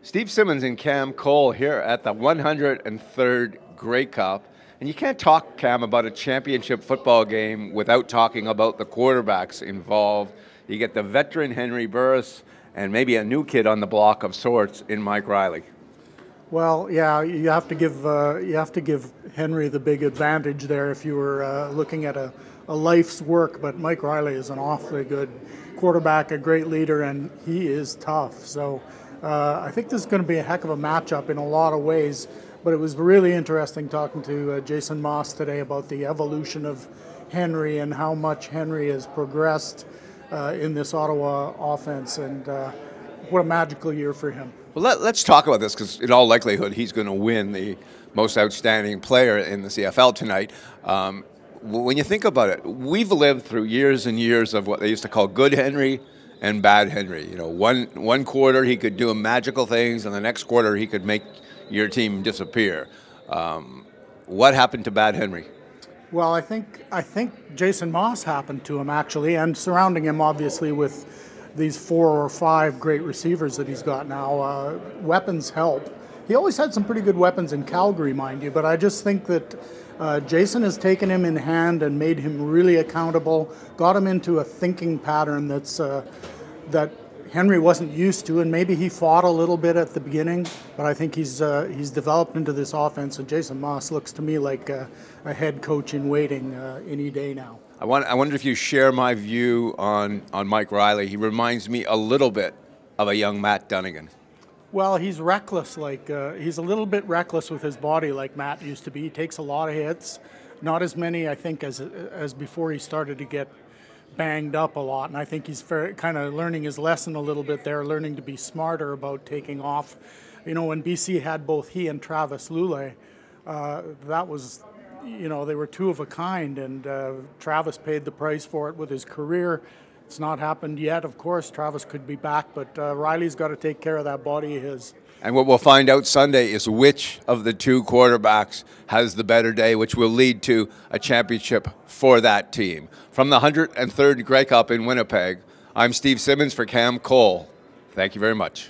Steve Simmons and Cam Cole here at the 103rd Grey Cup. And you can't talk, Cam, about a championship football game without talking about the quarterbacks involved. You get the veteran Henry Burris and maybe a new kid on the block of sorts in Mike Reilly. Well, yeah, you have to give Henry the big advantage there if you were looking at a life's work. But Mike Reilly is an awfully good quarterback, a great leader, and he is tough. So I think this is going to be a heck of a matchup in a lot of ways. But it was really interesting talking to Jason Moss today about the evolution of Henry and how much Henry has progressed in this Ottawa offense, and what a magical year for him. Well, let's talk about this, because in all likelihood he's going to win the most outstanding player in the CFL tonight. When you think about it, we've lived through years and years of what they used to call good Henry and bad Henry. You know, one quarter he could do magical things, and the next quarter he could make your team disappear. What happened to bad Henry? Well, I think Jason Moss happened to him, actually, and surrounding him obviously with these 4 or 5 great receivers that he's got now. Weapons help. He always had some pretty good weapons in Calgary, mind you, but I just think that Jason has taken him in hand and made him really accountable, got him into a thinking pattern that Henry wasn't used to, and maybe he fought a little bit at the beginning, but I think he's developed into this offense, and Jason Moss looks to me like a head coach in waiting any day now. I wonder if you share my view on Mike Reilly. He reminds me a little bit of a young Matt Dunnigan. Well, he's reckless, he's a little bit reckless with his body like Matt used to be. He takes a lot of hits, not as many, I think, as before he started to get banged up a lot, and I think he's kind of learning his lesson a little bit there, learning to be smarter about taking off. You know, when BC had both he and Travis Lule, that was, you know, they were two of a kind, and Travis paid the price for it with his career. It's not happened yet, of course. Travis could be back, but Reilly's got to take care of that body of his. And what we'll find out Sunday is which of the two quarterbacks has the better day, which will lead to a championship for that team. From the 103rd Grey Cup in Winnipeg, I'm Steve Simmons for Cam Cole. Thank you very much.